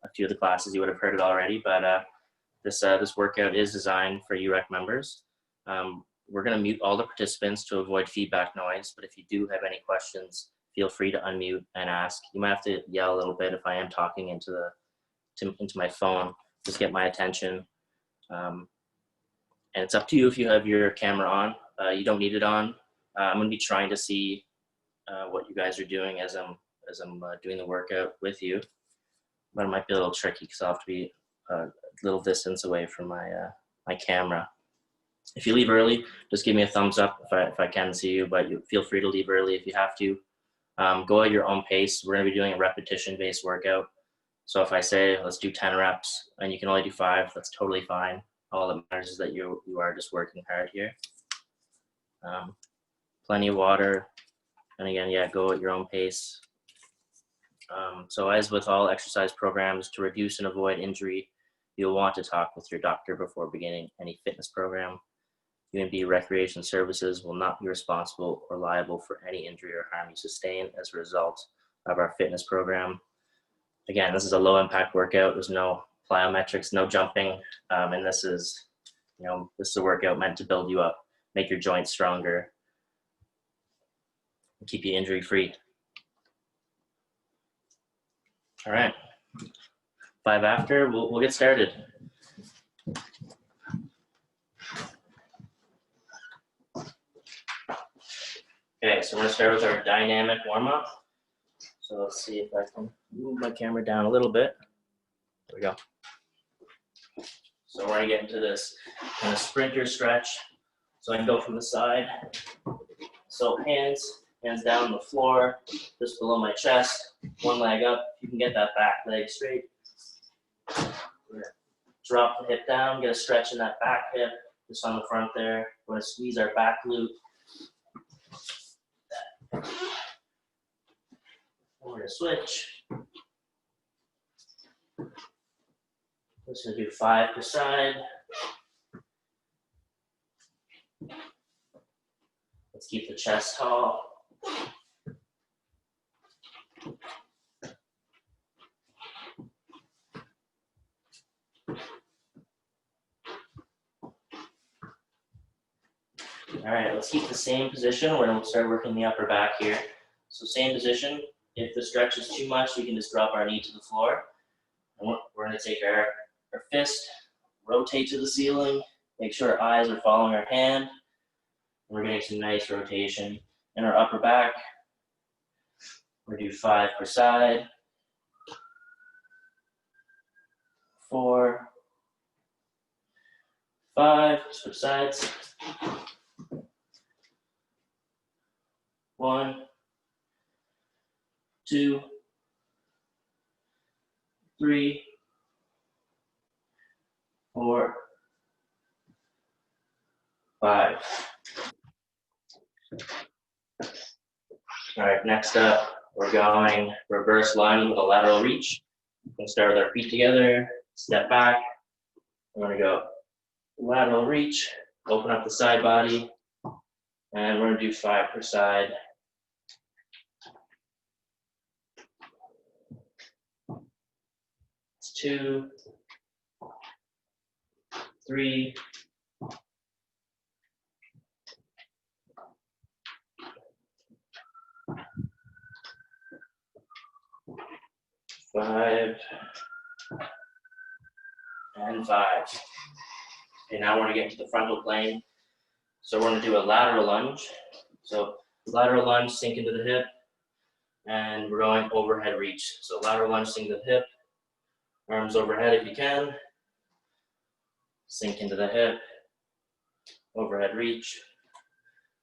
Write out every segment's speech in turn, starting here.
a few of the classes, you would have heard it already, but this workout is designed for UREC members. We're going to mute all the participants to avoid feedback noise, but if you do have any questions, feel free to unmute and ask. You might have to yell a little bit if I am talking into my phone, just get my attention. And it's up to you if you have your camera on. You don't need it on. I'm going to be trying to see what you guys are doing as I'm doing the workout with you, but it might be a little tricky because I'll have to be a little distance away from my camera. If you leave early, just give me a thumbs up if I can see you, but you feel free to leave early if you have to. Go at your own pace. We're going to be doing a repetition-based workout. So if I say, let's do 10 reps, and you can only do 5, that's totally fine. All that matters is that you are just working hard here. Plenty of water. And again, yeah, go at your own pace. So as with all exercise programs, to reduce and avoid injury, you'll want to talk with your doctor before beginning any fitness program. UNB Recreation Services will not be responsible or liable for any injury or harm you sustain as a result of our fitness program. Again, this is a low impact workout. There's no plyometrics, no jumping. And this is a workout meant to build you up, make your joints stronger, and keep you injury free. All right, 5 after, we'll get started. Okay, so we're gonna start with our dynamic warm-up. So let's see if I can move my camera down a little bit. There we go. So we're gonna get into this kind of sprinter stretch. So I can go from the side. So hands down on the floor, just below my chest, one leg up. You can get that back leg straight. We're gonna drop the hip down, get a stretch in that back hip, just on the front there. We're gonna squeeze our back glute. We're gonna switch. Just gonna do 5 per side. Let's keep the chest tall. All right, let's keep the same position. We're gonna start working the upper back here. So same position. If the stretch is too much, we can just drop our knee to the floor. And we're gonna take our fist, rotate to the ceiling, make sure our eyes are following our hand. We're getting some nice rotation in our upper back. We're gonna do 5 per side. 4, 5, switch sides. 1, 2, 3, 4, 5. All right, next up, we're going reverse lunge with a lateral reach. We're gonna start with our feet together, step back. We're gonna go lateral reach, open up the side body, and we're gonna do 5 per side. 2, 3, 5, and 5. Okay, now we're gonna get into the frontal plane. So we're gonna do a lateral lunge. So lateral lunge, sink into the hip, and we're going overhead reach. So lateral lunge, sink to the hip, arms overhead if you can, sink into the hip, overhead reach.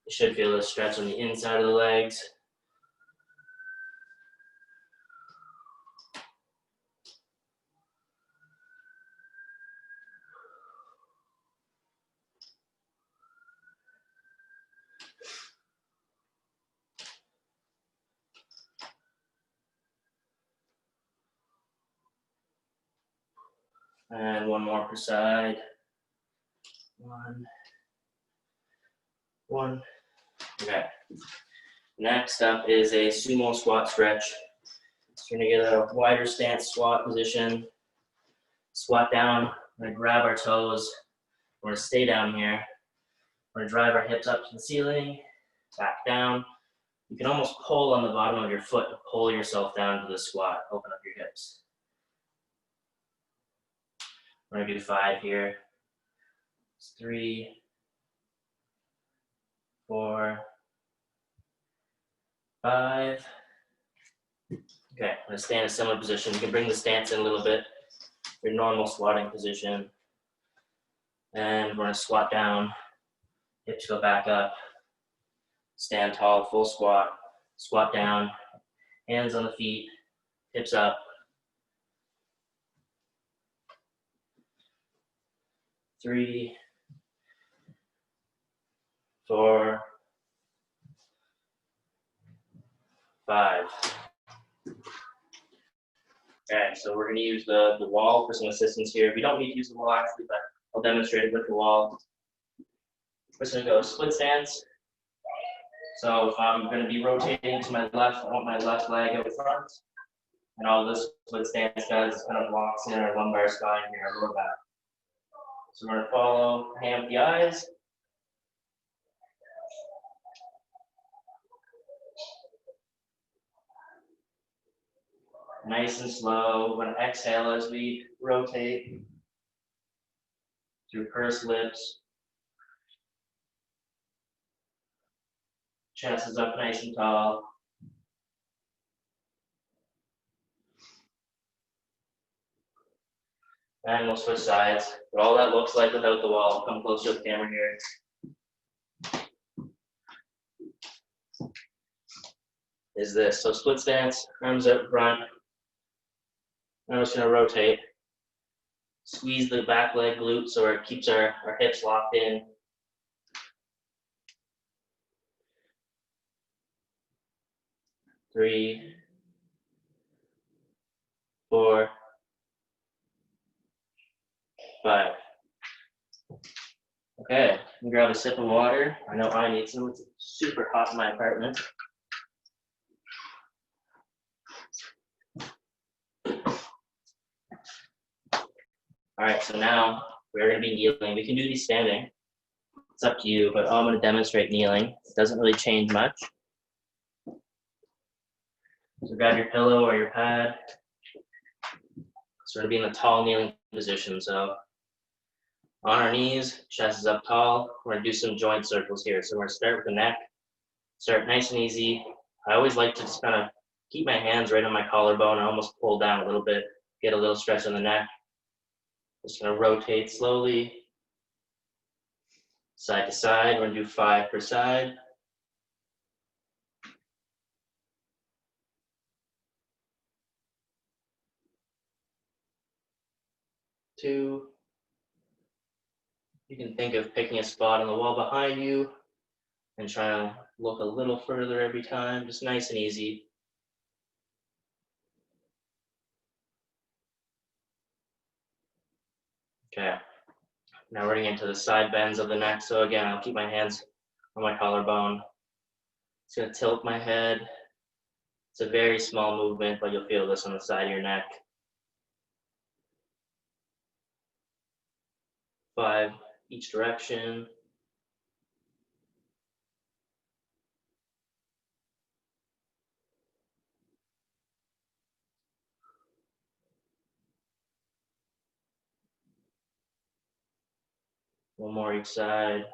You should feel a stretch on the inside of the legs. And one more per side. 1. Okay. Next up is a sumo squat stretch. So We're gonna get a wider stance squat position. Squat down, we're gonna grab our toes. We're gonna stay down here. We're gonna drive our hips up to the ceiling, back down. You can almost pull on the bottom of your foot to pull yourself down to the squat, open up your hips. We're gonna do 5 here. 3, 4, 5. Okay, I'm gonna stay in a similar position. You can bring the stance in a little bit, your normal squatting position. And we're gonna squat down, hips go back up, stand tall, full squat, squat down, hands on the feet, hips up. 3, 4, 5. Okay, so we're gonna use the wall for some assistance here. We don't need to use the wall actually, but I'll demonstrate it with the wall. We're just gonna go split stance. So if I'm gonna be rotating to my left, I want my left leg out front. And all this split stance does is kind of blocks in our lumbar spine here, our lower back. So we're gonna follow hand with the eyes. Nice and slow. We're gonna exhale as we rotate through pursed lips. Chest is up nice and tall. And we'll switch sides. What all that looks like without the wall. Come closer to the camera here. Is this. So split stance, arms out front. I'm just gonna rotate. Squeeze the back leg glute so it keeps our hips locked in. Three, 4, 5. Okay, grab a sip of water. I know I need some. It's super hot in my apartment. All right, so now we're gonna be kneeling. We can do these standing. It's up to you, but I'm gonna demonstrate kneeling. It doesn't really change much. So grab your pillow or your pad. So we're gonna be in a tall kneeling position. So on our knees, chest is up tall. We're gonna do some joint circles here. So we're gonna start with the neck. Start nice and easy. I always like to just kind of keep my hands right on my collarbone and almost pull down a little bit, get a little stretch in the neck. Just gonna rotate slowly, side to side. We're gonna do 5 per side. Two. You can think of picking a spot on the wall behind you and trying to look a little further every time, just nice and easy. Okay, now we're getting into the side bends of the neck. So again, I'll keep my hands on my collarbone. Just gonna tilt my head. It's a very small movement, but you'll feel this on the side of your neck. 5 each direction. One more each side.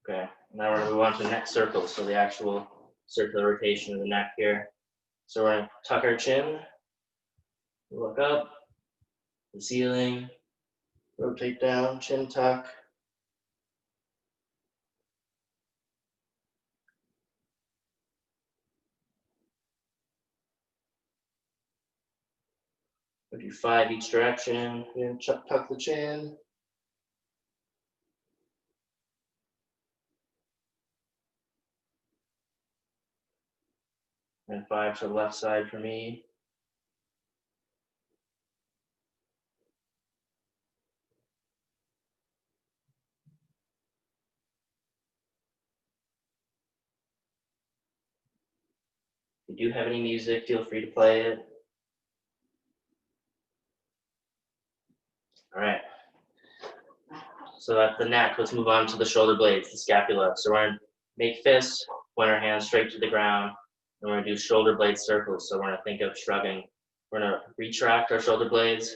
Okay, now we're gonna move on to neck circles, so the actual circular rotation of the neck here. So we're gonna tuck our chin, look up, the ceiling, rotate down, chin tuck. We'll do 5 each direction. We're gonna tuck the chin. And 5 to the left side for me. you do have any music, feel free to play it. All right. So at the neck, let's move on to the shoulder blades, the scapula. So we're gonna make fists, point our hands straight to the ground, and we're gonna do shoulder blade circles. So we're gonna think of shrugging. We're gonna retract our shoulder blades,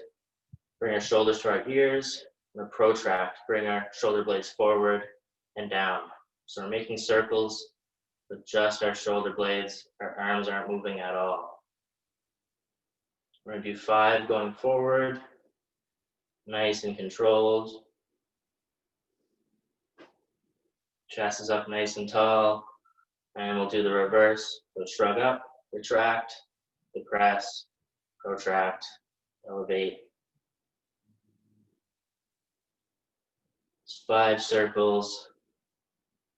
bring our shoulders to our ears. We're gonna protract, bring our shoulder blades forward and down. So we're making circles with just our shoulder blades. Our arms aren't moving at all. We're gonna do 5 going forward, nice and controlled. Chest is up nice and tall. And we'll do the reverse. So shrug up, retract, depress, protract, elevate. It's 5 circles.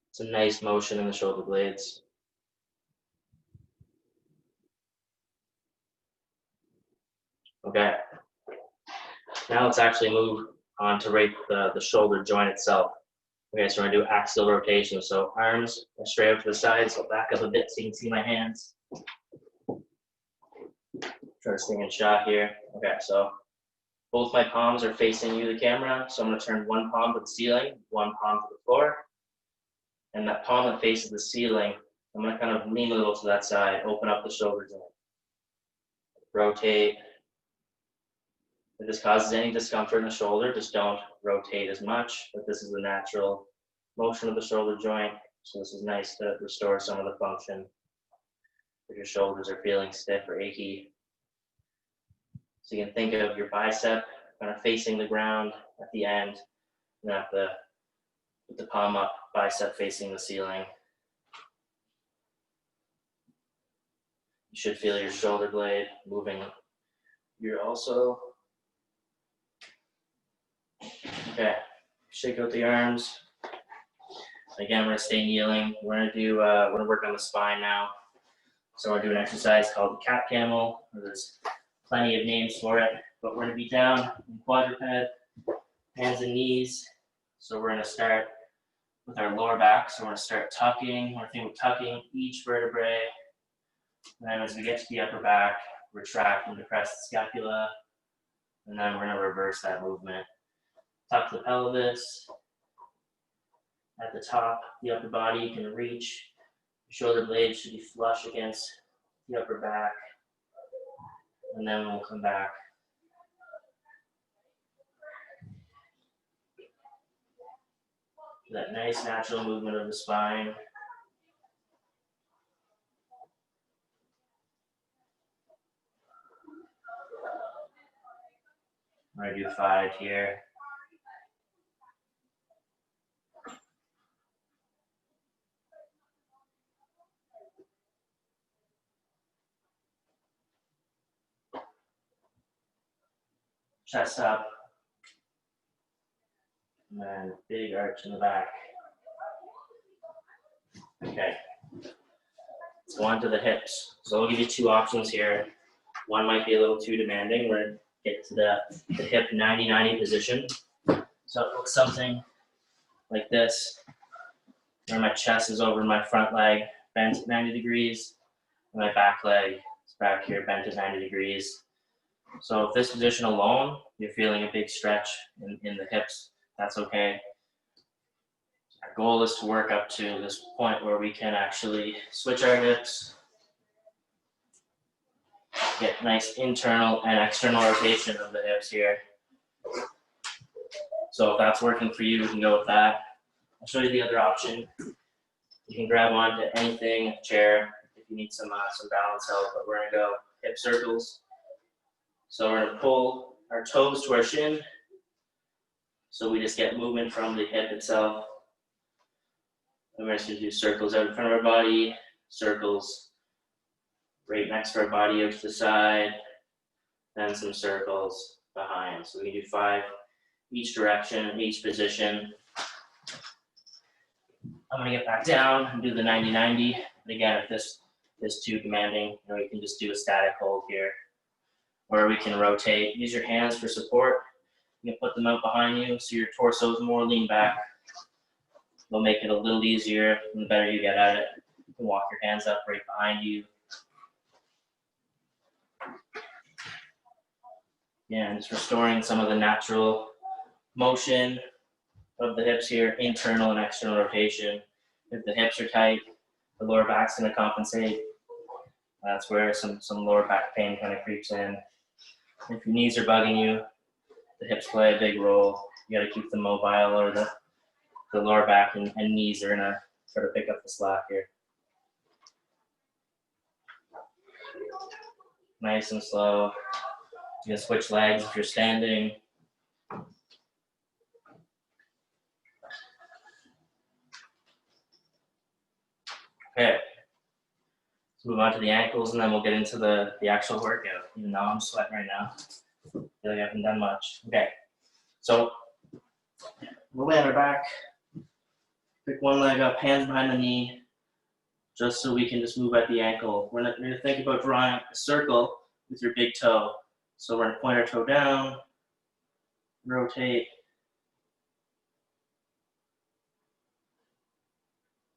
It's a nice motion in the shoulder blades. Okay. Now let's actually move on to right the shoulder joint itself. Okay, so we're gonna do axial rotation. So arms are straight out to the side, so back up a bit so you can see my hands. First thing in shot here. Okay, so both my palms are facing you, the camera. So I'm gonna turn one palm to the ceiling, one palm to the floor. And that palm that faces the ceiling, I'm gonna kind of lean a little to that side, open up the shoulder joint. Rotate. If this causes any discomfort in the shoulder, just don't rotate as much, but this is the natural motion of the shoulder joint. So this is nice to restore some of the function if your shoulders are feeling stiff or achy. So you can think of your bicep kind of facing the ground at the end, and have the put the palm up, bicep facing the ceiling. You should feel your shoulder blade moving. You're also, okay, shake out the arms. Again, we're gonna stay kneeling. We're gonna work on the spine now. So we're gonna do an exercise called the Calf Camel. There's plenty of names for it, but we're gonna be down in quadruped, hands and knees. So we're gonna start with our lower back. So we're gonna start tucking. We're thinking of tucking each vertebrae. And then as we get to the upper back, retract and depress the scapula. And then we're gonna reverse that movement. Tuck the pelvis. At the top, the upper body can reach. The shoulder blades should be flush against the upper back. And then we'll come back. That nice natural movement of the spine. I'm gonna do 5 here. Chest up. And then big arch in the back. Okay. Let's go on to the hips. So I'll give you 2 options here. One might be a little too demanding. We're gonna get to the hip 90-90 position. So it looks something like this, where my chest is over my front leg, bent at 90 degrees, and my back leg is back here, bent at 90 degrees. So if this position alone, you're feeling a big stretch in the hips, that's okay. Our goal is to work up to this point where we can actually switch our hips, get nice internal and external rotation of the hips here. So if that's working for you, we can go with that. I'll show you the other option. You can grab onto anything, a chair, if you need some balance help, but we're gonna go hip circles. So we're gonna pull our toes to our shin. So we just get movement from the hip itself. And we're just gonna do circles out in front of our body, circles right next to our body out to the side, then some circles behind. So we can do 5 each direction, each position. I'm gonna get back down and do the 90-90. And again, if this is too demanding, we can just do a static hold here, where we can rotate. Use your hands for support. You can put them out behind you so your torso is more lean back. They'll make it a little easier, and the better you get at it. You can walk your hands up right behind you. Yeah, just restoring some of the natural motion of the hips here, internal and external rotation. If the hips are tight, the lower back's going to compensate. That's where some lower back pain kind of creeps in. If your knees are bugging you, the hips play a big role. You got to keep them mobile, or the lower back and knees are going to try to pick up the slack here. Nice and slow. You can switch legs if you're standing. Okay. Let's move on to the ankles, and then we'll get into the actual workout. Even though I'm sweating right now, I feel like I haven't done much. Okay. So we'll lay on our back. Pick one leg up, hands behind the knee, just so we can just move at the ankle. We're going to think about drawing a circle with your big toe. So we're going to point our toe down, rotate,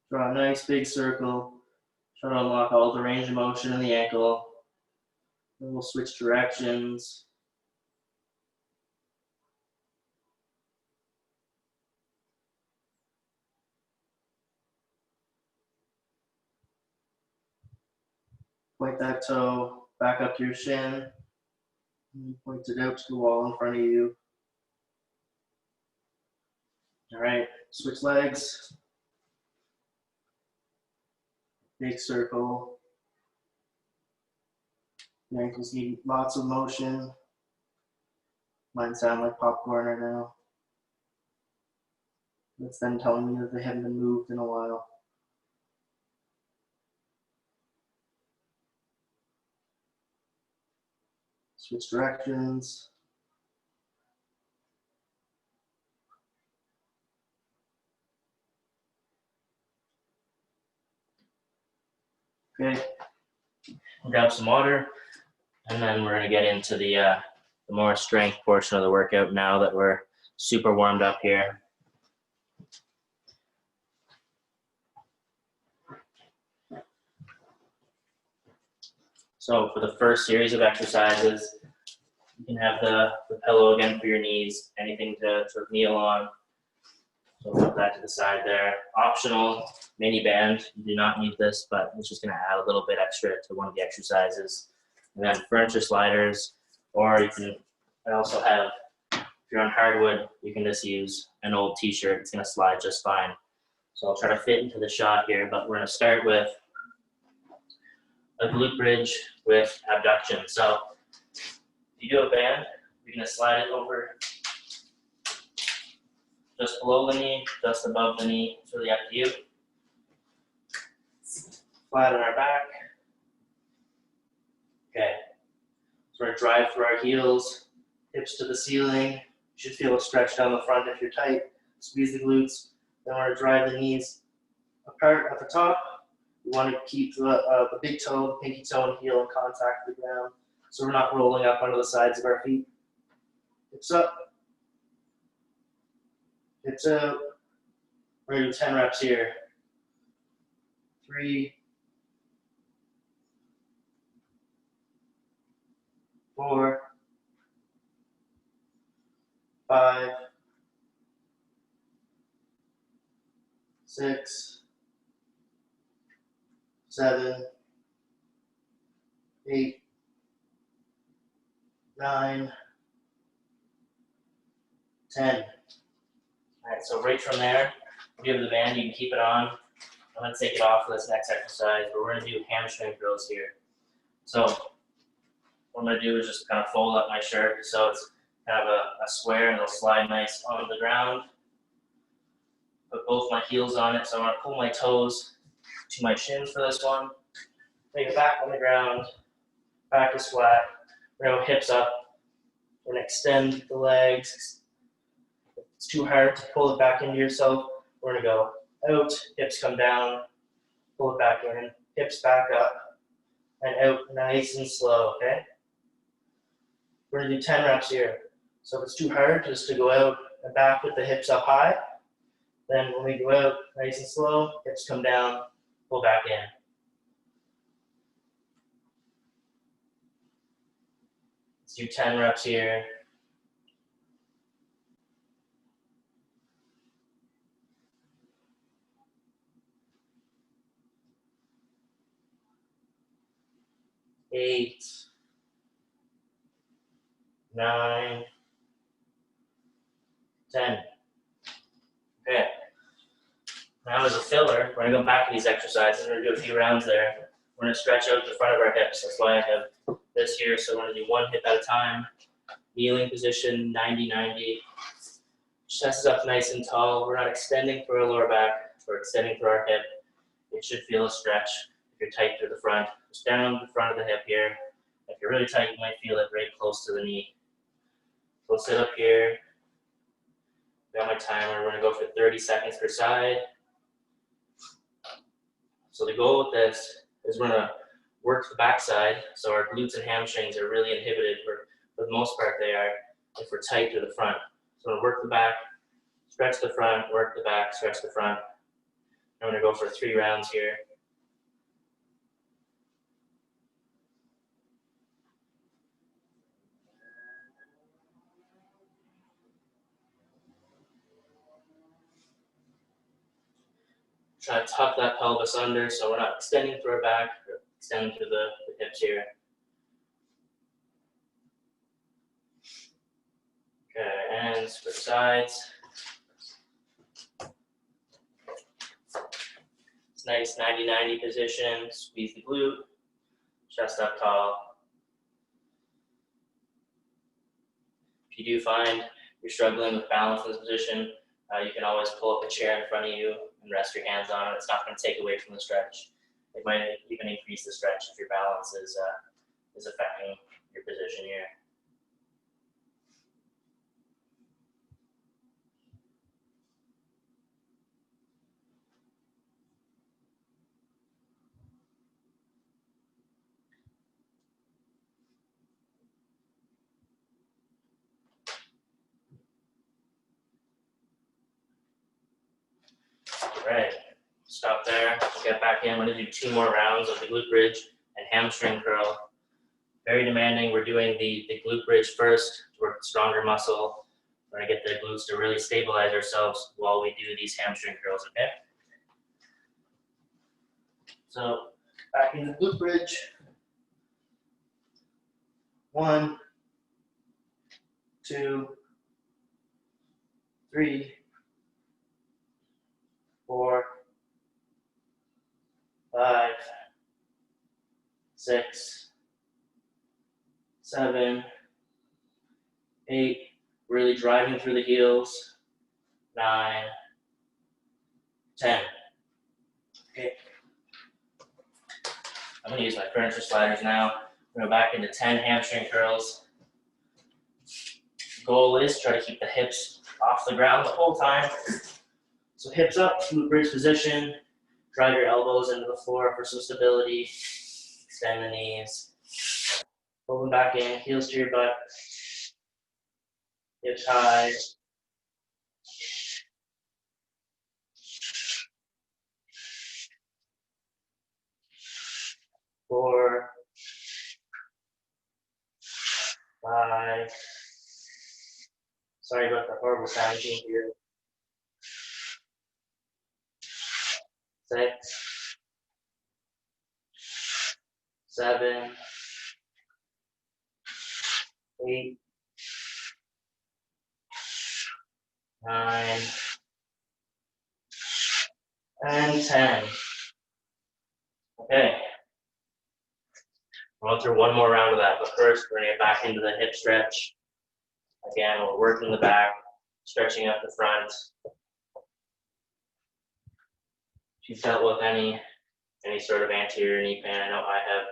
draw a nice big circle, try to unlock all the range of motion in the ankle. Then we'll switch directions. Point that toe back up to your shin. And point it out to the wall in front of you. All right, switch legs. Big circle. The ankles need lots of motion. Mine sound like popcorn right now. That's them telling me that they haven't been moved in a while. Switch directions. Okay, grab some water, and then we're gonna get into the more strength portion of the workout now that we're super warmed up here. So for the first series of exercises, you can have the pillow again for your knees, anything to sort of kneel on. So we'll put that to the side there. Optional mini band, you do not need this, but it's just gonna add a little bit extra to one of the exercises. And then furniture sliders, or you can, I also have, if you're on hardwood, you can just use an old t-shirt, it's gonna slide just fine. So I'll try to fit into the shot here, but we're gonna start with a glute bridge with abduction. So if you do a band, you're gonna slide it over just below the knee, just above the knee. It's really up to you. Flat on our back. Okay. So we're gonna drive through our heels, hips to the ceiling. You should feel a stretch down the front if you're tight. Squeeze the glutes. Then we're gonna drive the knees apart at the top. We want to keep the big toe, the pinky toe, and heel in contact with the ground, so we're not rolling up onto the sides of our feet. Hips up. Hips out. We're gonna do 10 reps here. 3, 4, 5, 6, 7, 8, 9, 10. All right, so right from there, if you have the band, you can keep it on. I'm gonna take it off for this next exercise, but we're gonna do hamstring curls here. So what I'm gonna do is just kind of fold up my shirt so it's kind of a square, and it'll slide nice onto the ground. Put both my heels on it, so I'm gonna pull my toes to my shins for this one. Take it back on the ground, back is flat. We're gonna go hips up. We're gonna extend the legs. If it's too hard to pull it back into yourself, we're gonna go out, hips come down, pull it back in, hips back up, and out nice and slow, okay? We're gonna do 10 reps here. So if it's too hard just to go out and back with the hips up high, then when we go out nice and slow, hips come down, pull back in. Let's do 10 reps here. 8, 9, 10. Okay. Now as a filler, we're gonna go back to these exercises. We're gonna do a few rounds there. We're gonna stretch out the front of our hips. That's why I have this here. So we're gonna do one hip at a time. Kneeling position, 90-90. Chest is up nice and tall. We're not extending through our lower back. We're extending through our hip. It should feel a stretch. If you're tight through the front, just down the front of the hip here. If you're really tight, you might feel it right close to the knee. So we'll sit up here. Got my timer. We're gonna go for 30 seconds per side. So the goal with this is we're gonna work the backside, so our glutes and hamstrings are really inhibited, for the most part they are, if we're tight to the front. So we're gonna work the back, stretch the front, work the back, stretch the front. I'm gonna go for 3 rounds here. Try to tuck that pelvis under so we're not extending through our back, or extending through the hips here. Okay, and switch sides. It's nice 90-90 position, squeeze the glute, chest up tall. If you do find you're struggling with balance in this position, you can always pull up a chair in front of you and rest your hands on it. It's not going to take away from the stretch. It might even increase the stretch if your balance is affecting your position here. All right, stop there. We'll get back in. I'm going to do 2 more rounds of the glute bridge and hamstring curl. Very demanding. We're doing the glute bridge first to work the stronger muscle. We're going to get the glutes to really stabilize ourselves while we do these hamstring curls, okay? So back in the glute bridge. 1, 2, 3, 4, 5, 6, 7, 8. Really driving through the heels. 9, 10. Okay. I'm going to use my furniture sliders now. I'm going to go back into 10 hamstring curls. The goal is try to keep the hips off the ground the whole time. So hips up, glute bridge position. Drive your elbows into the floor for some stability. Extend the knees. Pull them back in, heels to your butt. Hips high. 4, 5. Sorry about the horrible sound here. 6, 7, 8, 9, and 10. Okay. We'll go through one more round of that, but first we're going to get back into the hip stretch. Again, we're working the back, stretching out the front. If you've dealt with any sort of anterior knee pain, I know I have.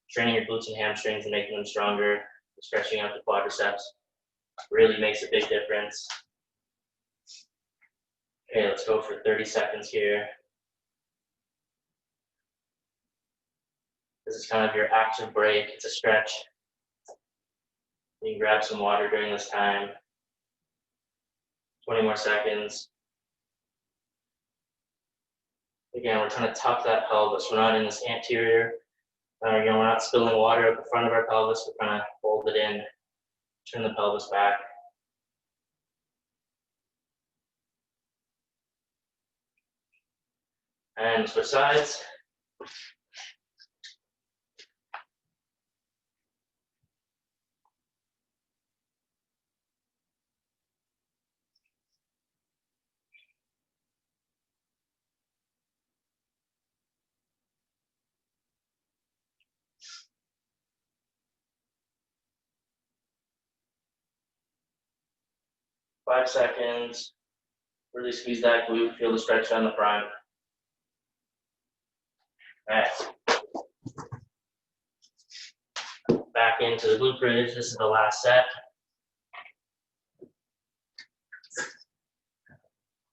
Training your glutes and hamstrings and making them stronger, stretching out the quadriceps really makes a big difference. Okay, let's go for 30 seconds here. This is kind of your active break. It's a stretch. You can grab some water during this time. 20 more seconds. Again, we're trying to tuck that pelvis. We're not in this anterior. Again, we're not spilling water at the front of our pelvis. We're trying to hold it in, turn the pelvis back. And switch sides. 5 seconds. Really squeeze that glute, feel the stretch down the front. Nice. Back into the glute bridge. This is the last set.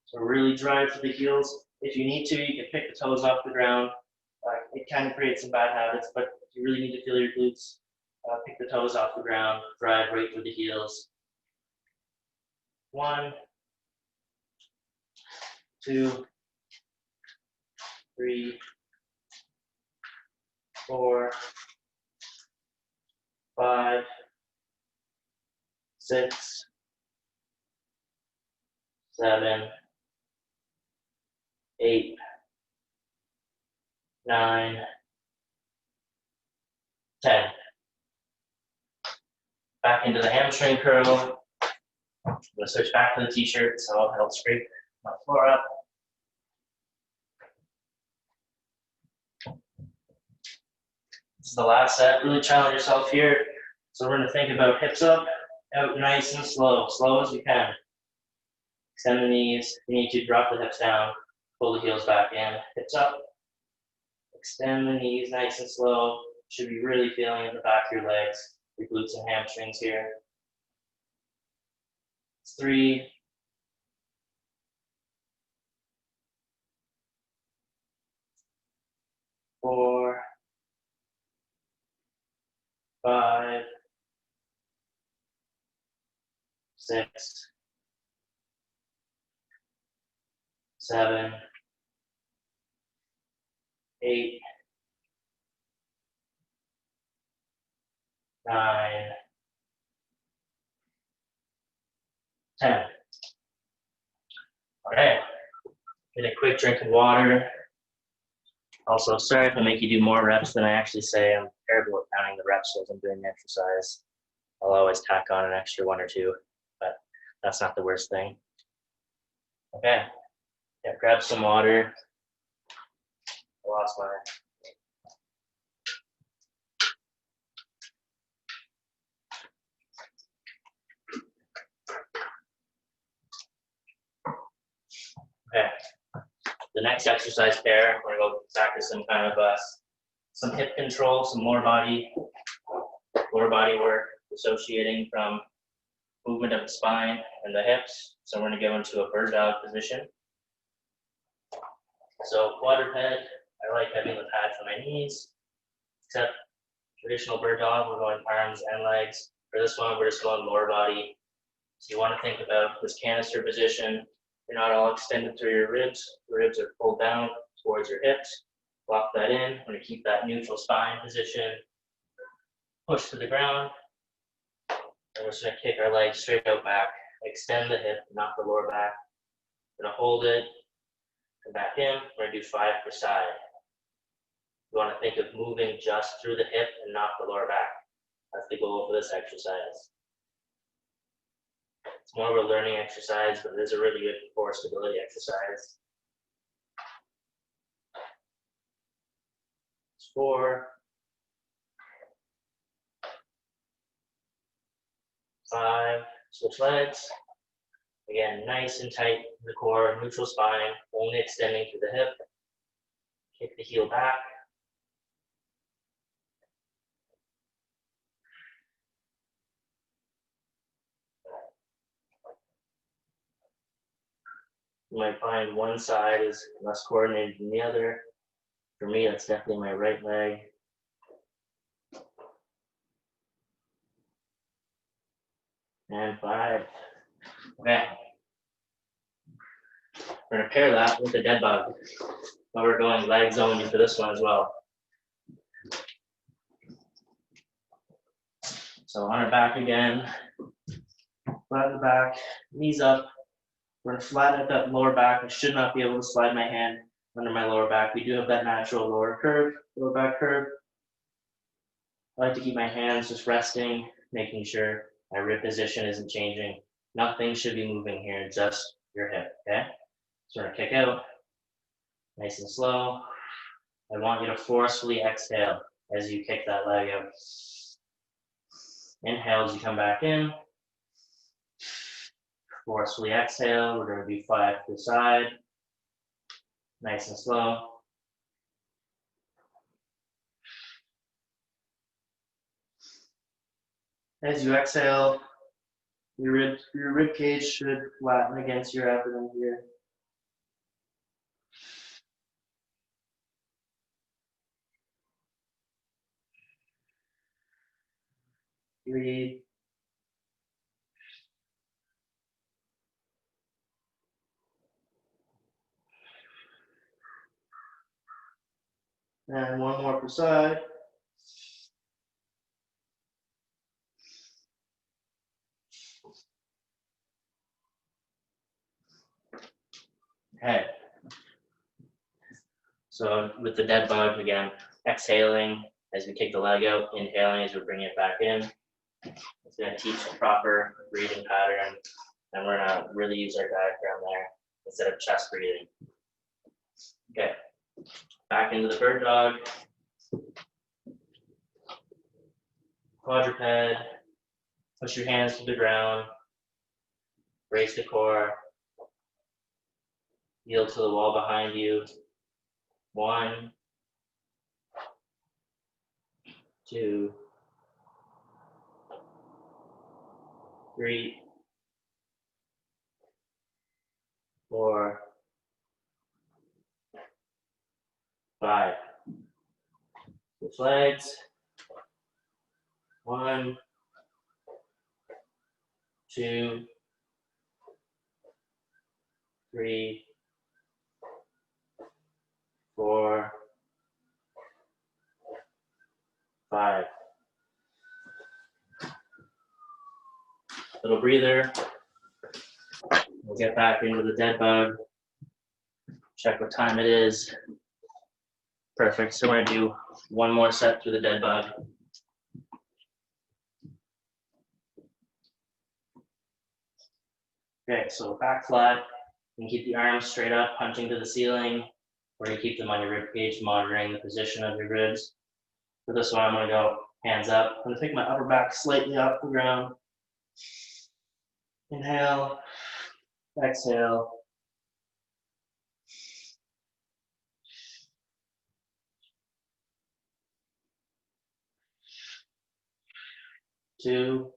So really drive to the heels. If you need to, you can pick the toes off the ground. It kind of creates some bad habits, but you really need to feel your glutes. Pick the toes off the ground, drive right through the heels. 1, 2, 3, 4, 5, 6, 7, 8, 9, 10. Back into the hamstring curl. I'm going to switch back to the t-shirt, so I'll help scrape my floor up. This is the last set. Really challenge yourself here. So we're going to think about hips up, out nice and slow as you can. Extend the knees. You need to drop the hips down, pull the heels back in, hips up. Extend the knees nice and slow. Should be really feeling at the back of your legs, your glutes and hamstrings here. 3, 4, 5, 6, 7, 8, 9, 10. Okay, get a quick drink of water. Also, sorry if I make you do more reps than I actually say. I'm terrible at counting the reps as I'm doing the exercise. I'll always tack on an extra 1 or 2, but that's not the worst thing. Okay, yeah, grab some water. I lost my. Okay, the next exercise pair, we're going to go practice some kind of some hip control, some lower body work, associating from movement of the spine and the hips. So we're going to go into a bird dog position. So quadruped, I like having the pad for my knees, except traditional bird dog, we're going arms and legs. For this one, we're just going lower body. So you want to think about this canister position. You're not all extended through your ribs. The ribs are pulled down towards your hips. Lock that in. We're going to keep that neutral spine position. Push to the ground. And we're just going to kick our legs straight out back. Extend the hip, not the lower back. We're going to hold it. Come back in. We're going to do 5 per side. You want to think of moving just through the hip and not the lower back. That's the goal for this exercise. It's more of a learning exercise, but it is a really good core stability exercise. 4, 5, switch legs. Again, nice and tight in the core, neutral spine, only extending through the hip. Kick the heel back. You might find one side is less coordinated than the other. For me, that's definitely my right leg. And 5. Okay. We're going to pair that with the dead bug. But we're going legs only for this one as well. So on our back again. Flat the back, knees up. We're going to flatten out that lower back. I should not be able to slide my hand under my lower back. We do have that natural lower back curve. I like to keep my hands just resting, making sure my rib position isn't changing. Nothing should be moving here, just your hip, okay? So we're gonna kick out, nice and slow. I want you to forcefully exhale as you kick that leg out. Inhale as you come back in. Forcefully exhale. We're going to do 5 to the side. Nice and slow. As you exhale, your rib cage should flatten against your abdomen here. Breathe. And one more per side. Okay. So with the dead bug, again, exhaling as we kick the leg out, inhaling as we bring it back in. It's going to teach a proper breathing pattern, and we're going to really use our diaphragm there instead of chest breathing. Okay, back into the bird dog. Quadruped, push your hands to the ground, brace the core, yield to the wall behind you. 1, 2, 3, 4, 5. Switch legs. 1, 2, 3, 4, 5. Little breather. We'll get back into the dead bug. Check what time it is. Perfect. So we're going to do one more set through the dead bug. Okay, so back flat. You can keep the arms straight up, punching to the ceiling, or you keep them on your rib cage, monitoring the position of your ribs. For this one, I'm going to go hands up. I'm going to take my upper back slightly off the ground. Inhale, exhale. Two.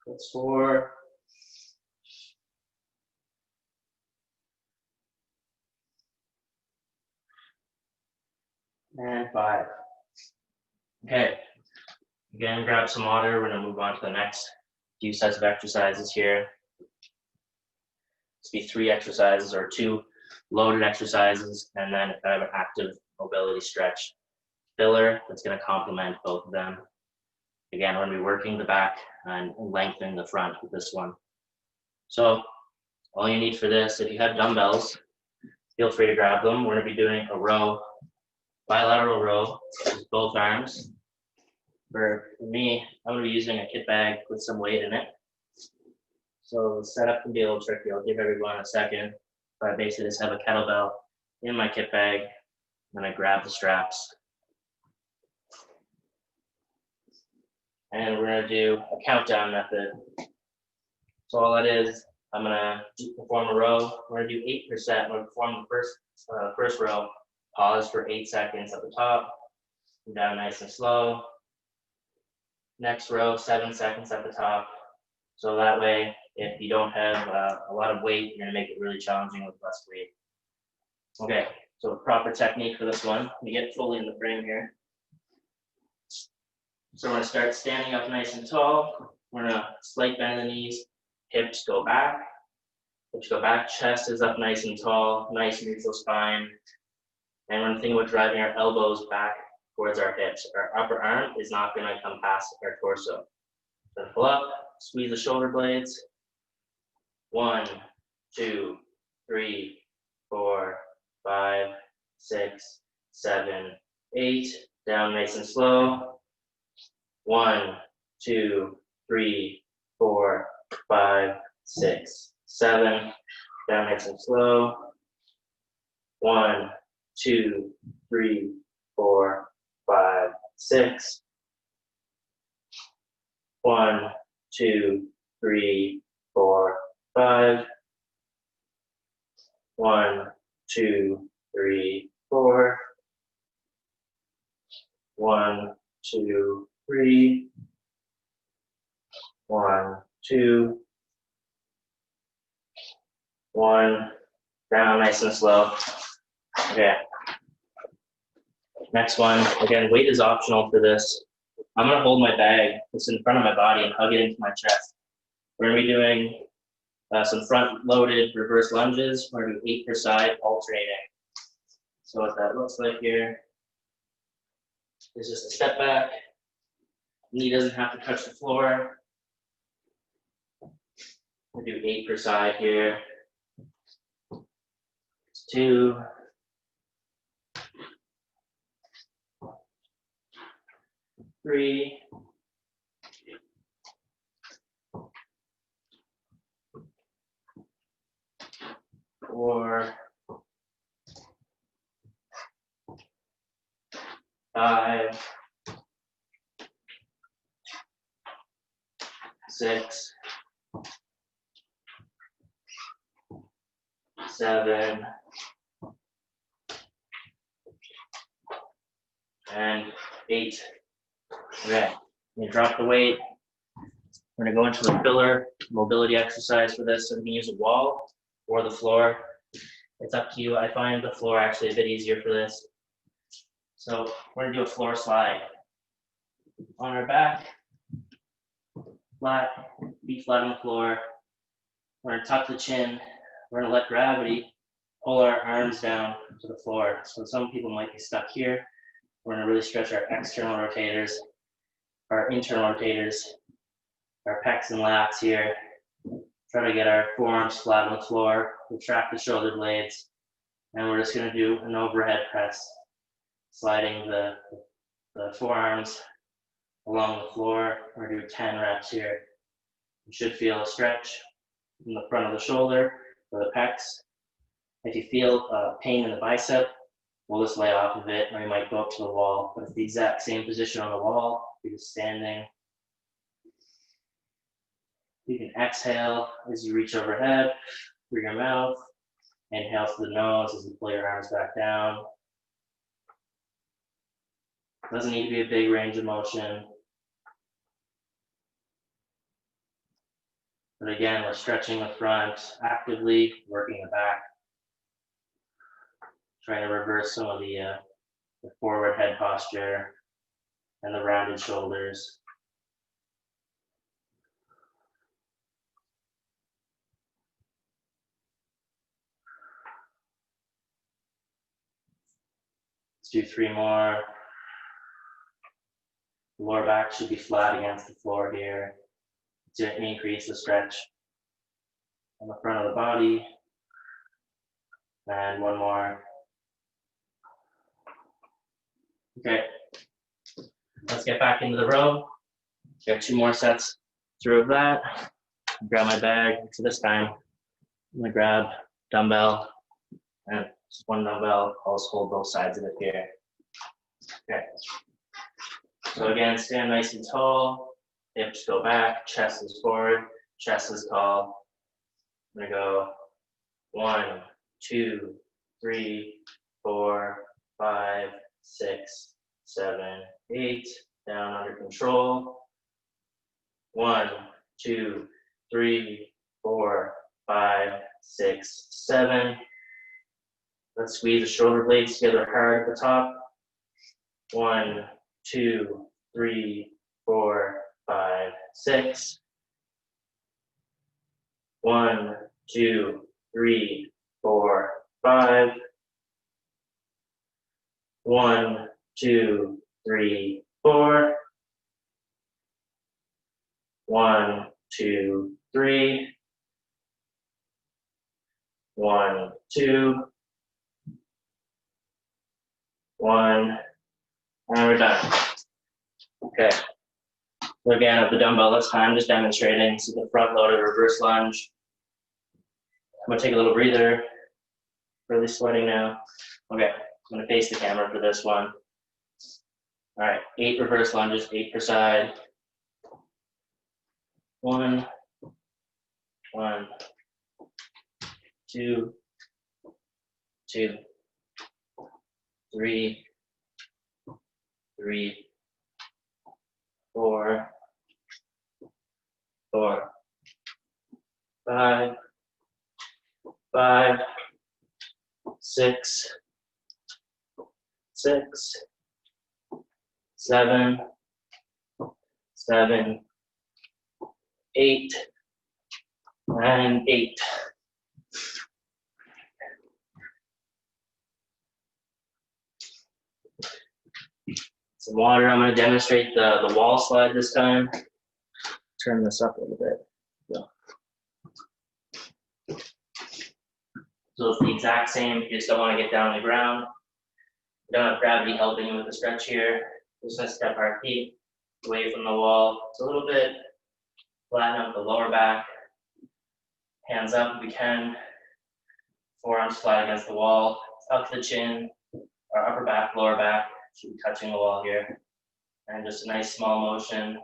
That's 4. And 5. Okay. Again, grab some water. We're going to move on to the next few sets of exercises here. This will be 3 exercises or 2 loaded exercises, and then kind of an active mobility stretch filler that's going to complement both of them. Again, we're going to be working the back and lengthening the front with this one. So all you need for this, if you have dumbbells, feel free to grab them. We're going to be doing a row, bilateral row, with both arms. For me, I'm going to be using a kit bag with some weight in it. So the setup can be a little tricky. I'll give everyone a second. But I basically just have a kettlebell in my kit bag, and I grab the straps. And we're going to do a countdown method. So all that is, I'm going to perform a row. We're going to do 8%. We're going to perform the first row. Pause for 8 seconds at the top. Down nice and slow. Next row, 7 seconds at the top. So that way, if you don't have a lot of weight, you're going to make it really challenging with less weight. Okay, so proper technique for this one. We get fully in the frame here. So we're going to start standing up nice and tall. We're going to slight bend the knees, hips go back. Hips go back, chest is up nice and tall, nice neutral spine. And we're going to think about driving our elbows back towards our hips. Our upper arm is not going to come past our torso. So pull up, squeeze the shoulder blades. 1, 2, 3, 4, 5, 6, 7, 8. Down nice and slow. 1, 2, 3, 4, 5, 6, 7. Down nice and slow. 1, 2, 3, 4, 5, 6. 1, 2, 3, 4, 5. 1, 2, 3, 4. 1, 2, 3. 1, 2. 1. Down nice and slow. Okay. Next one. Again, weight is optional for this. I'm going to hold my bag that's in front of my body and hug it into my chest. We're going to be doing some front-loaded reverse lunges. We're going to do 8 per side, alternating. So what that looks like here is just a step back. Knee doesn't have to touch the floor. We'll do 8 per side here. 2. 3. 4. 5. 6. 7. And 8. Okay, you drop the weight. We're gonna go into the filler mobility exercise for this. So we can use a wall or the floor. It's up to you. I find the floor actually a bit easier for this. So we're gonna do a floor slide. On our back, flat, feet flat on the floor. We're gonna tuck the chin. We're gonna let gravity pull our arms down to the floor. So some people might be stuck here. We're gonna really stretch our external rotators, our internal rotators, our pecs and lats here. Try to get our forearms flat on the floor, retract the shoulder blades, and we're just gonna do an overhead press, sliding the forearms along the floor. We're gonna do 10 reps here. You should feel a stretch in the front of the shoulder or the pecs. If you feel pain in the bicep, we'll just lay off of it, or you might go up to the wall. But it's the exact same position on the wall. You're just standing. You can exhale as you reach overhead through your mouth. Inhale through the nose as you pull your arms back down. Doesn't need to be a big range of motion. But again, we're stretching the front actively, working the back. Trying to reverse some of the forward head posture and the rounded shoulders. Let's do 3 more. Lower back should be flat against the floor here to increase the stretch on the front of the body. And 1 more. Okay, let's get back into the row. Got 2 more sets through of that. Grab my bag. So this time, I'm gonna grab dumbbell and just 1 dumbbell. I'll just hold both sides of it here. Okay. So again, stand nice and tall. Hips go back. Chest is forward. Chest is tall. I'm gonna go 1, 2, 3, 4, 5, 6, 7, 8. Down under control. 1, 2, 3, 4, 5, 6, 7. Let's squeeze the shoulder blades together hard at the top. 1, 2, 3, 4, 5, 6. 1, 2, 3, 4, 5. 1, 2, 3, 4. 1, 2, 3. 1, 2. 1. And we're done. Okay. Again, of the dumbbell this time, just demonstrating. So the front loaded reverse lunge. I'm gonna take a little breather. Really sweating now. Okay, I'm gonna face the camera for this one. All right, 8 reverse lunges, 8 per side. 1, 1, 2, 2, 3, 3, 4, 4, 5, 5, 6, 6, 7, 7, 8, and 8. Some water. I'm going to demonstrate the wall slide this time. Turn this up a little bit. So it's the exact same. You just don't want to get down on the ground. You don't have gravity helping you with the stretch here. Just going to step our feet away from the wall. It's a little bit. Flatten out the lower back. Hands up if we can. Forearms flat against the wall. Up to the chin. Our upper back, lower back should be touching the wall here. And just a nice small motion.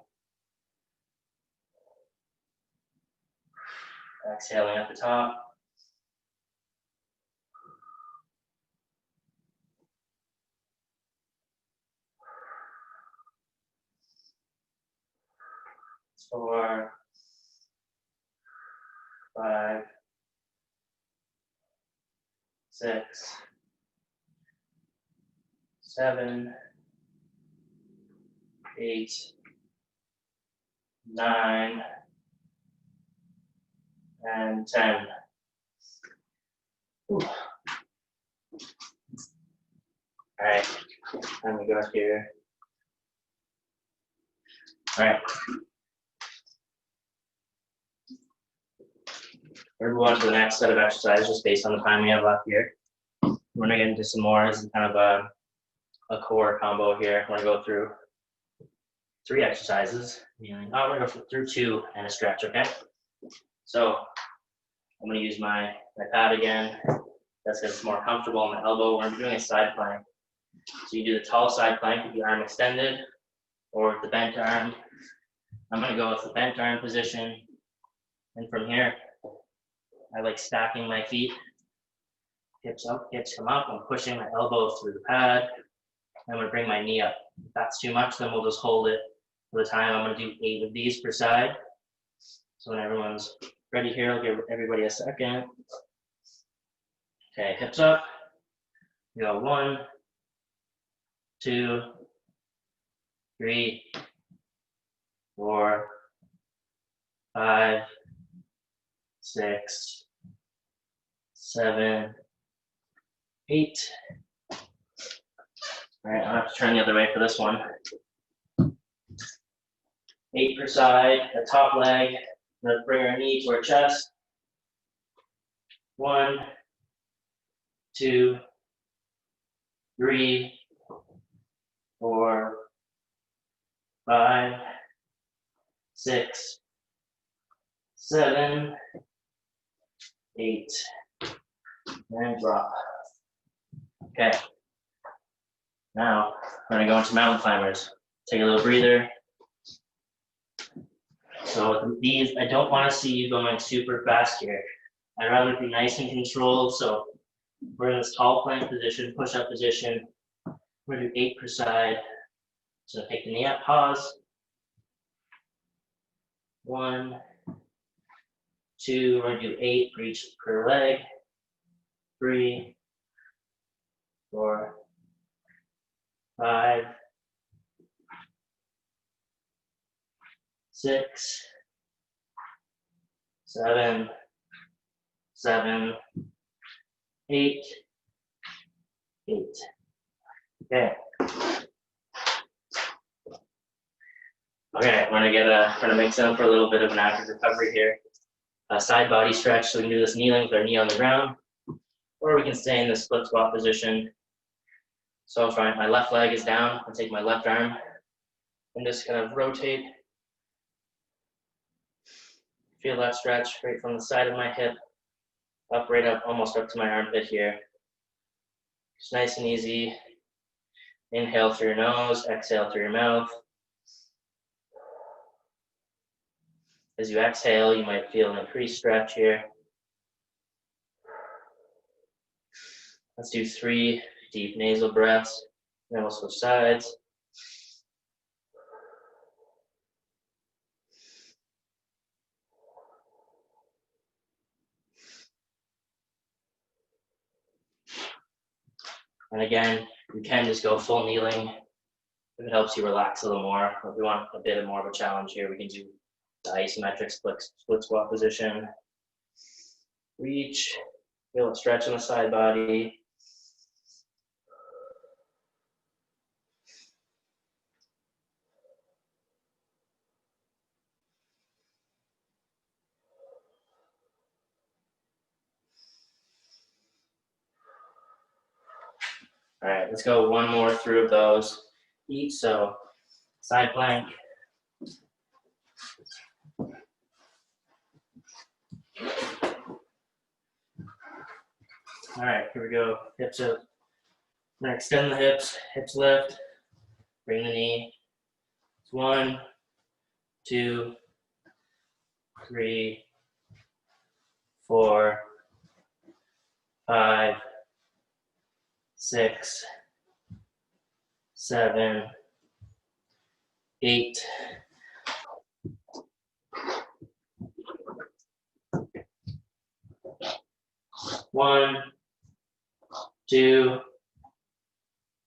Exhaling at the top. Four, 5, 6, 7, 8, 9, and 10. Ooh. All right, let me go here. All right. We're going to go on to the next set of exercises just based on the time we have left here. We're gonna get into some more. This is kind of a core combo here. We're gonna go through 3 exercises. We're gonna go through 2 and a stretch, okay? So I'm gonna use my pad again. That's because it's more comfortable on the elbow. We're doing a side plank. So you do the tall side plank with the arm extended or with the bent arm. I'm gonna go with the bent arm position. And from here, I like stacking my feet. Hips up, hips come up. I'm pushing my elbows through the pad. I'm gonna bring my knee up. If that's too much, then we'll just hold it for the time. I'm gonna do 8 of these per side. So when everyone's ready here, I'll give everybody a second. Okay, hips up. We go 1, 2, 3, 4, 5, 6, 7, 8. All right, I'll have to turn the other way for this one. 8 per side, the top leg. Let's bring our knee to our chest. 1, 2, 3, 4, 5, 6, 7, 8, and drop. Okay. Now, we're gonna go into mountain climbers. Take a little breather. So with these, I don't wanna see you going super fast here. I'd rather be nice and controlled. So we're in this tall plank position, push-up position. We're gonna do 8 per side. So take the knee up, pause. 1, 2, we're gonna do 8 for each per leg. 3, 4, 5, 6, 7, 7, 8, 8. Okay. Okay, we're gonna mix in for a little bit of an active recovery here. A side body stretch, so we can do this kneeling with our knee on the ground, or we can stay in the split squat position. So if my left leg is down, I'll take my left arm and just kind of rotate Feel that stretch right from the side of my hip, up, right up, almost up to my armpit here. Just nice and easy. Inhale through your nose, exhale through your mouth. As you exhale, you might feel an increased stretch here. Let's do 3 deep nasal breaths. Then we'll switch sides. And again, you can just go full kneeling if it helps you relax a little more. If we want a bit more of a challenge here, we can do the isometric split squat position. Reach, feel a stretch in the side body. All right, let's go one more through of those each. So side plank. All right, here we go. Hips up. I'm gonna extend the hips, hips lift, bring the knee. It's 1, 2, 3, 4, 5, 6, 7, 8. One, 2,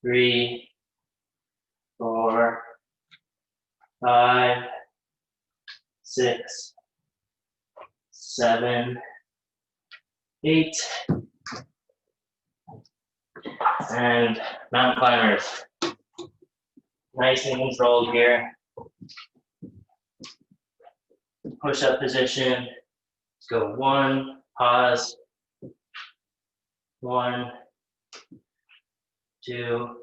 3, 4, 5, 6, 7, 8. And mountain climbers. Nice and controlled here. Push-up position. Let's go 1, pause. 1, 2,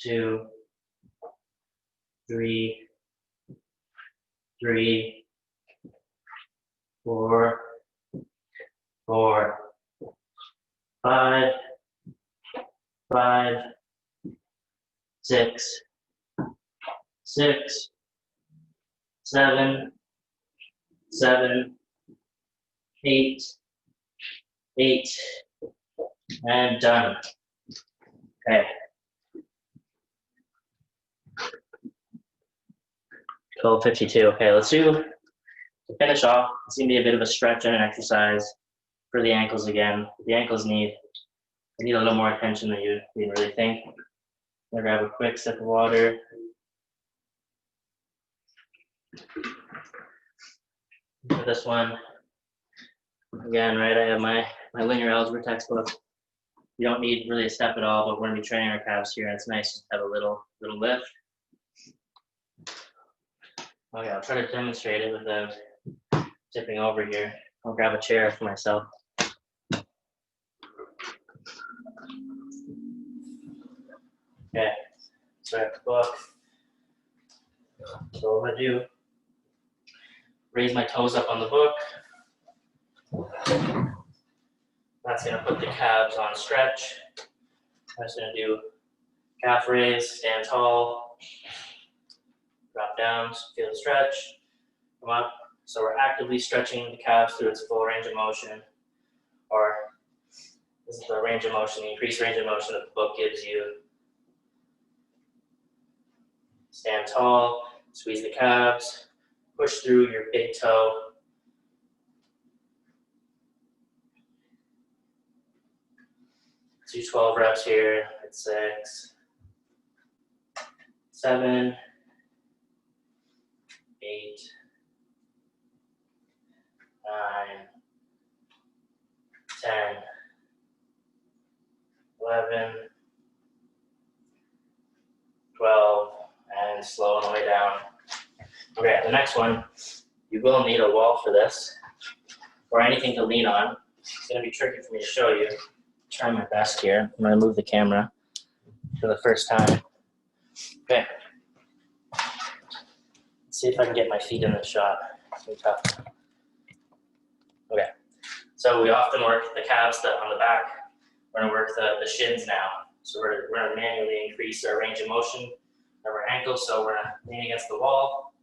2, 3, 3, 4, 4, 5, 5, 6, 6, 7, 7, 8, 8, and done. Okay. 12:52. Okay, let's do, to finish off, it's gonna be a bit of a stretch and an exercise for the ankles again. The ankles need a little more attention than you really think. I'm gonna grab a quick sip of water. For this one, again, right, I have my linear algebra textbook. You don't need really a step at all, but we're gonna be training our calves here, and it's nice to have a little lift. Okay, I'll try to demonstrate it without tipping over here. I'll grab a chair for myself. Okay, so I have the book. So what I'm gonna do, raise my toes up on the book. That's gonna put the calves on stretch. I'm just gonna do calf raise, stand tall, drop down, feel the stretch, come up. So we're actively stretching the calves through its full range of motion, or this is the range of motion, the increased range of motion that the book gives you. Stand tall, squeeze the calves, push through your big toe. Let's do 12 reps here at 6, 7, 8, 9, 10, 11, 12, and slow on the way down. Okay, the next one, you will need a wall for this, or anything to lean on. It's gonna be tricky for me to show you. Try my best here. I'm gonna move the camera for the first time. Okay. Let's see if I can get my feet in the shot. tough. Okay, so we often work the calves on the back. We're gonna work the shins now. So we're gonna manually increase our range of motion of our ankles. So we're gonna lean against the wall.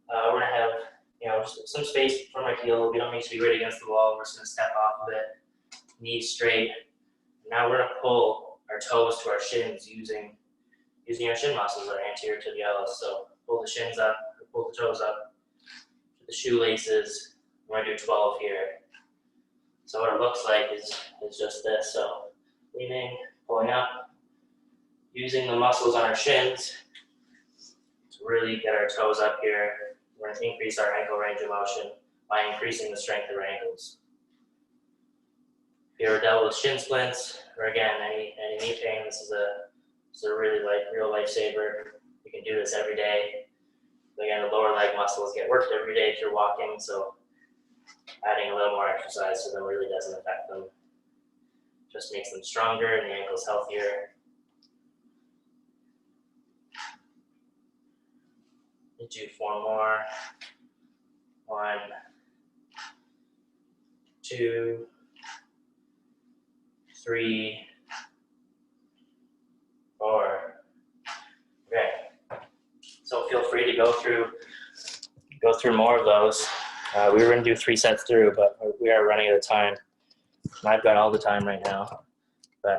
We're gonna have, you know, some space from our heel. We don't need to be right against the wall. We're just gonna step off of it, knees straight. Now we're gonna pull our toes to our shins using our shin muscles, our anterior tibialis. So pull the shins up, pull the toes up to the shoelaces. We're gonna do 12 here. So what it looks like is just this. So leaning, pulling up, using the muscles on our shins to really get our toes up here. We're going to increase our ankle range of motion by increasing the strength of our ankles. If you ever dealt with shin splints, or again, any knee pain, this is a really real lifesaver. You can do this every day. Again, the lower leg muscles get worked every day if you're walking, so adding a little more exercise to them really doesn't affect them. Just makes them stronger and the ankles healthier. Do 4 more. 1, 2, 3, 4. Okay. So feel free to go through more of those. We were going to do 3 sets through, but we are running out of time. I've got all the time right now, but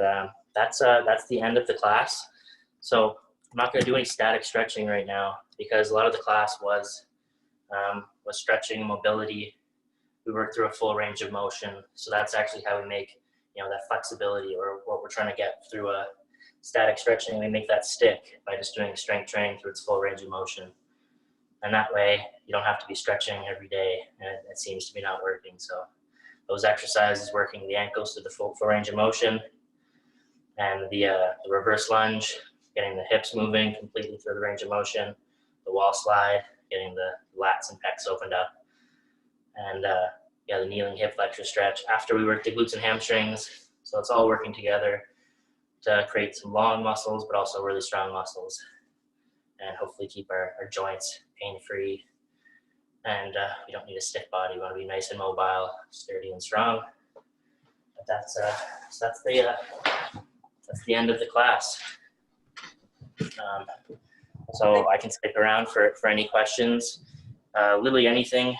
that's the end of the class. So I'm not going to do any static stretching right now because a lot of the class was stretching, mobility. We worked through a full range of motion, so that's actually how we make, you know, that flexibility, or what we're trying to get through a static stretching. We make that stick by just doing strength training through its full range of motion, and that way you don't have to be stretching every day, and it seems to be not working. So those exercises, working the ankles to the full range of motion, and the reverse lunge, getting the hips moving completely through the range of motion, the wall slide, getting the lats and pecs opened up, and yeah, the kneeling hip flexor stretch after we work the glutes and hamstrings. So it's all working together to create some long muscles, but also really strong muscles, and hopefully keep our joints pain-free. And we don't need a stiff body. We want to be nice and mobile, sturdy and strong. But that's the end of the class. So I can stick around for any questions. Literally anything.